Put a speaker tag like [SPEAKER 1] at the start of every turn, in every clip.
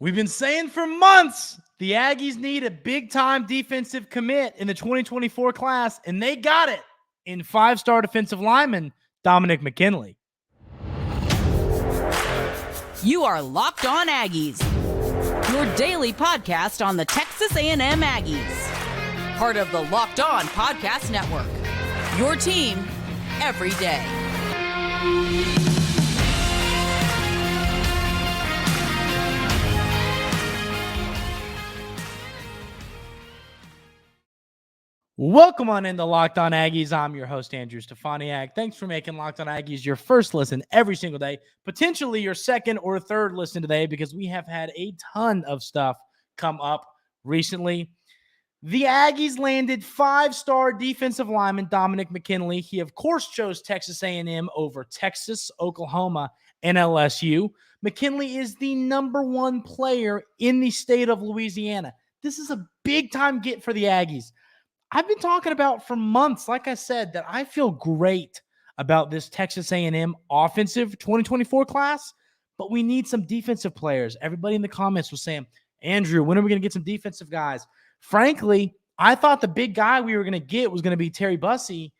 [SPEAKER 1] We've been saying for months the Aggies need a big-time defensive commit in the 2024 class, and they got it in five-star defensive lineman Dominick McKinley.
[SPEAKER 2] You are Locked On Aggies, your daily podcast on the Texas A&M Aggies. Part of the Locked On Podcast Network, your team every day.
[SPEAKER 1] Welcome on into Locked On Aggies. I'm your host, Andrew Stefaniak. Thanks for making Locked On Aggies your first listen every single day, potentially your second or third listen today, because we have had a ton of stuff come up recently. The Aggies landed five-star defensive lineman Dominick McKinley. He, of course, chose Texas A&M over Texas, Oklahoma, and LSU. McKinley is the number one player in the state of Louisiana. This is a big-time get for the Aggies. I've been talking about for months, like I said, that I feel great about this Texas A&M offensive 2024 class, but we need some defensive players. Everybody in the comments was saying, Andrew, when are we going to get some defensive guys? Frankly, I thought the big guy we were going to get was going to be Terry Bussey,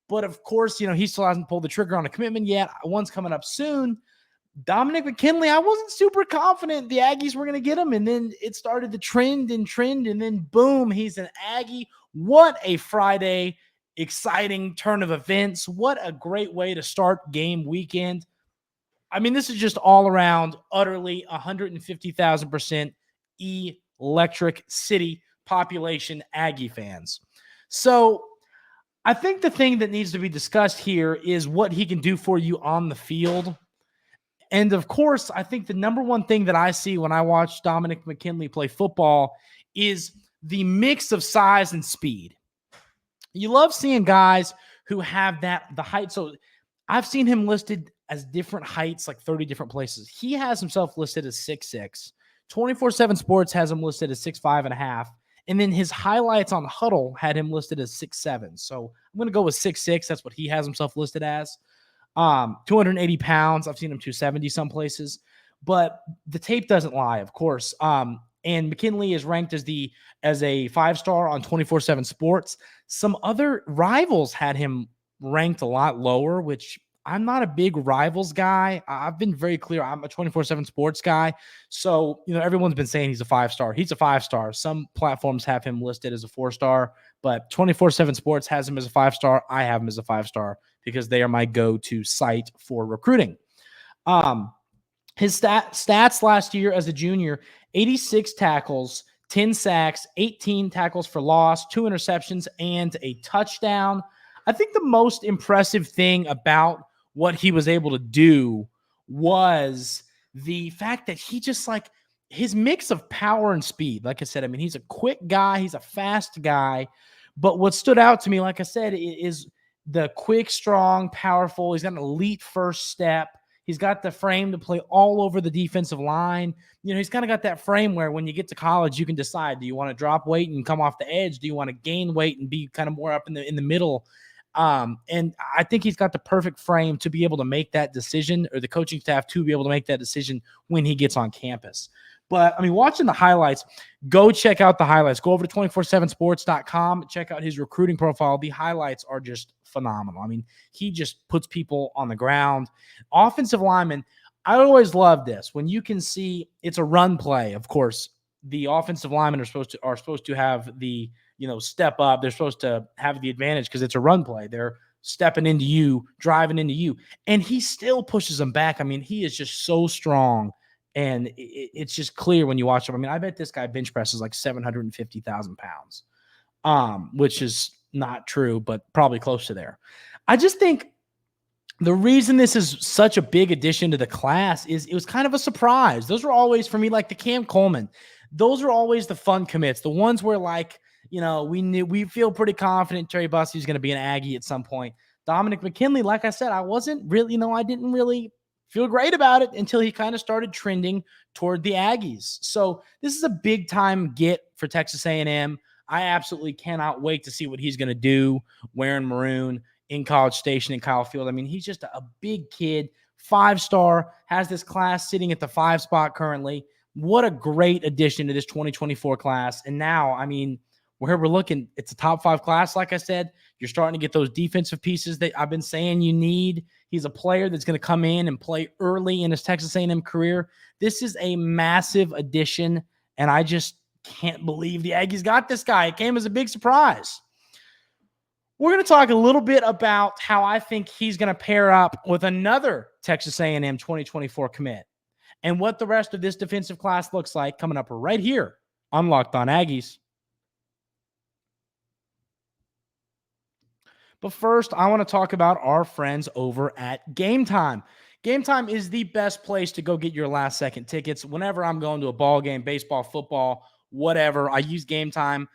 [SPEAKER 1] but of course, he still hasn't pulled the trigger on a commitment yet. One's coming up soon. Dominick McKinley, I wasn't super confident the Aggies were going to get him, and then it started to trend, and then boom, he's an Aggie. What a Friday, exciting turn of events. What a great way to start game weekend. I mean, this is just all around utterly 150,000% electric city population Aggie fans. So I think the thing that needs to be discussed here is what he can do for you on the field. And of course, I think the number one thing that I see when I watch Dominick McKinley play football is the mix of size and speed. You love seeing guys who have the height. So I've seen him listed as different heights, like 30 different places. He has himself listed as 6'6". 24/7 Sports has him listed as 6'5.5". And then his highlights on Huddle had him listed as 6'7". So I'm going to go with 6'6". That's what he has himself listed as. 280 pounds. I've seen him 270 some places, but the tape doesn't lie, of course. And McKinley is ranked as a 5-star on 24/7 Sports. Some other rivals had him ranked a lot lower, which I'm not a big rivals guy. I've been very clear. I'm a 24/7 Sports guy. So, everyone's been saying he's a 5-star. He's a 5-star. Some platforms have him listed as a 4-star, but 24/7 Sports has him as a 5-star. I have him as a 5-star because they are my go-to site for recruiting. His stats last year as a junior, 86 tackles, 10 sacks, 18 tackles for loss, 2 interceptions, and a touchdown. I think the most impressive thing about what he was able to do was the fact that he just his mix of power and speed. Like I said, he's a quick guy. He's a fast guy. But what stood out to me, like I said, is the quick, strong, powerful. He's got an elite first step. He's got the frame to play all over the defensive line. He's kind of got that frame where when you get to college, you can decide, do you want to drop weight and come off the edge? Do you want to gain weight and be kind of more up in the middle? And I think he's got the perfect frame to be able to make that decision, or the coaching staff to be able to make that decision when he gets on campus. But, watching the highlights, go check out the highlights. Go over to 247sports.com. Check out his recruiting profile. The highlights are just phenomenal. He just puts people on the ground. Offensive lineman, I always love this. When you can see it's a run play, of course, the offensive linemen are supposed to have the, step up. They're supposed to have the advantage because it's a run play. They're stepping into you, driving into you. And he still pushes them back. He is just so strong. And it's just clear when you watch him. I bet this guy bench presses like 750,000 pounds, which is not true, but probably close to there. I just think the reason this is such a big addition to the class is it was kind of a surprise. Those were always, for me, like the Cam Coleman. Those are always the fun commits. The ones where we feel pretty confident Terry Bussey is going to be an Aggie at some point. Dominick McKinley, like I said, I wasn't really, I didn't really feel great about it until he kind of started trending toward the Aggies. So this is a big time get for Texas A&M. I absolutely cannot wait to see what he's going to do wearing maroon in College Station and Kyle Field. He's just a big kid, 5-star, has this class sitting at the 5 spot currently. What a great addition to this 2024 class. And now, I mean, where we're looking, it's a top 5 class. Like I said, you're starting to get those defensive pieces that I've been saying you need. He's a player that's going to come in and play early in his Texas A&M career. This is a massive addition, and I just can't believe the Aggies got this guy. It came as a big surprise. We're going to talk a little bit about how I think he's going to pair up with another Texas A&M 2024 commit and what the rest of this defensive class looks like coming up right here on Locked On Aggies. But first, I want to talk about our friends over at Game Time. Game Time is the best place to go get your last-second tickets. Whenever I'm going to a ball game, baseball, football, whatever, I use Game Time.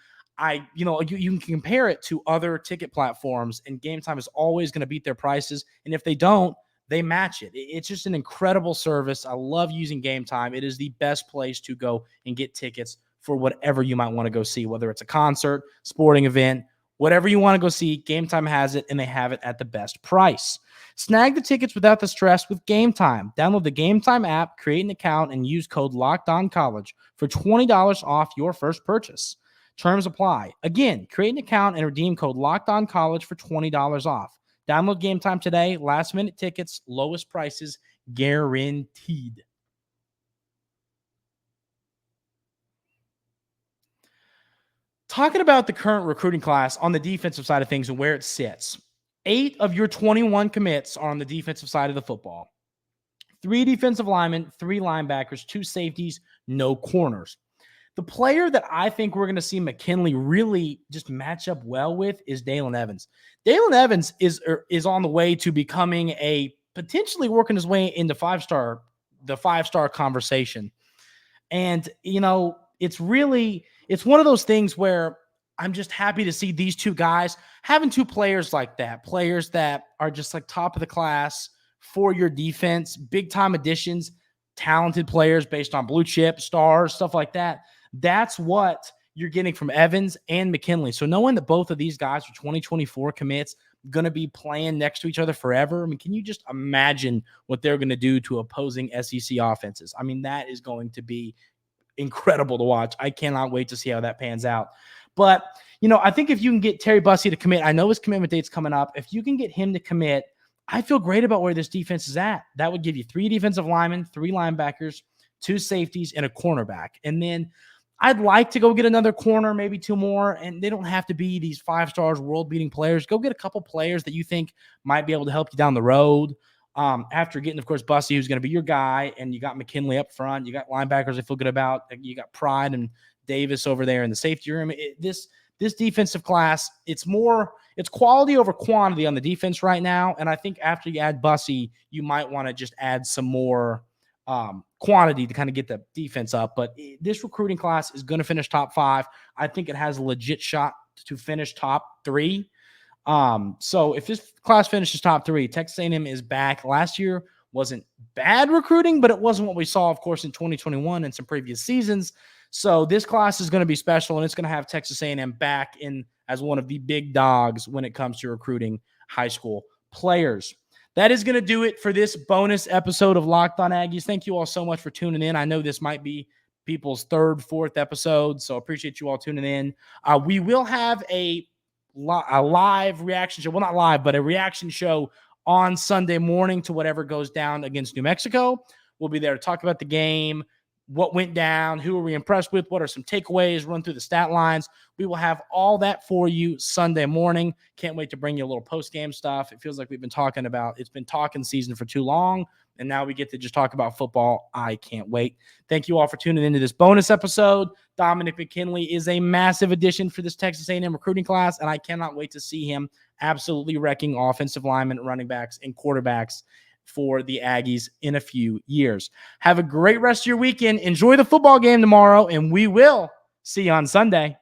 [SPEAKER 1] You can compare it to other ticket platforms, and Game Time is always going to beat their prices. And if they don't, they match it. It's just an incredible service. I love using Game Time. It is the best place to go and get tickets for whatever you might want to go see, whether it's a concert, sporting event, whatever you want to go see. Game Time has it, and they have it at the best price. Snag the tickets without the stress with Game Time. Download the Game Time app, create an account, and use code LOCKEDONCollege for $20 off your first purchase. Terms apply. Again, create an account and redeem code LOCKEDONCollege for $20 off. Download Game Time today. Last-minute tickets, lowest prices, guaranteed. Talking about the current recruiting class on the defensive side of things and where it sits, 8 of your 21 commits are on the defensive side of the football. 3 defensive linemen, 3 linebackers, 2 safeties, no corners. The player that I think we're going to see McKinley really just match up well with is Dealyn Evans. Dealyn Evans is on the way to becoming potentially working his way into the 5-star conversation. And, it's one of those things where I'm just happy to see these 2 guys having 2 players like that, players that are just like top of the class for your defense, big time additions, talented players based on blue chip stars, stuff like that. That's what you're getting from Evans and McKinley. So knowing that both of these guys are 2024 commits, going to be playing next to each other forever. I mean, can you just imagine what they're going to do to opposing SEC offenses? I mean, that is going to be incredible to watch. I cannot wait to see how that pans out. But, I think if you can get Terry Bussey to commit, I know his commitment date's coming up. If you can get him to commit, I feel great about where this defense is at. That would give you 3 defensive linemen, 3 linebackers, 2 safeties, and a cornerback. And then I'd like to go get another corner, maybe 2 more, and they don't have to be these 5-stars, world-beating players. Go get a couple players that you think might be able to help you down the road. After getting, of course, Bussey, who's going to be your guy, and you got McKinley up front. You got linebackers I feel good about. You got Pride and Davis over there in the safety room. This defensive class, it's quality over quantity on the defense right now, and I think after you add Bussey, you might want to just add some more quantity to kind of get the defense up. But this recruiting class is going to finish top 5. I think it has a legit shot to finish top 3. So if this class finishes top 3, Texas A&M is back. Last year wasn't bad recruiting, but it wasn't what we saw, of course, in 2021 and some previous seasons. So this class is going to be special, and it's going to have Texas A&M back in as one of the big dogs when it comes to recruiting high school players. That is going to do it for this bonus episode of Locked On Aggies. Thank you all so much for tuning in. I know this might be people's 3rd, 4th episode, so appreciate you all tuning in. We will have a live reaction show. Well, not live, but a reaction show on Sunday morning to whatever goes down against New Mexico. We'll be there to talk about the game, what went down, who are we impressed with, what are some takeaways, run through the stat lines. We will have all that for you Sunday morning. Can't wait to bring you a little post-game stuff. It feels like it's been talking season for too long, and now we get to just talk about football. I can't wait. Thank you all for tuning into this bonus episode. Dominick McKinley is a massive addition for this Texas A&M recruiting class, and I cannot wait to see him absolutely wrecking offensive linemen, running backs, and quarterbacks for the Aggies in a few years. Have a great rest of your weekend. Enjoy the football game tomorrow, and we will see you on Sunday.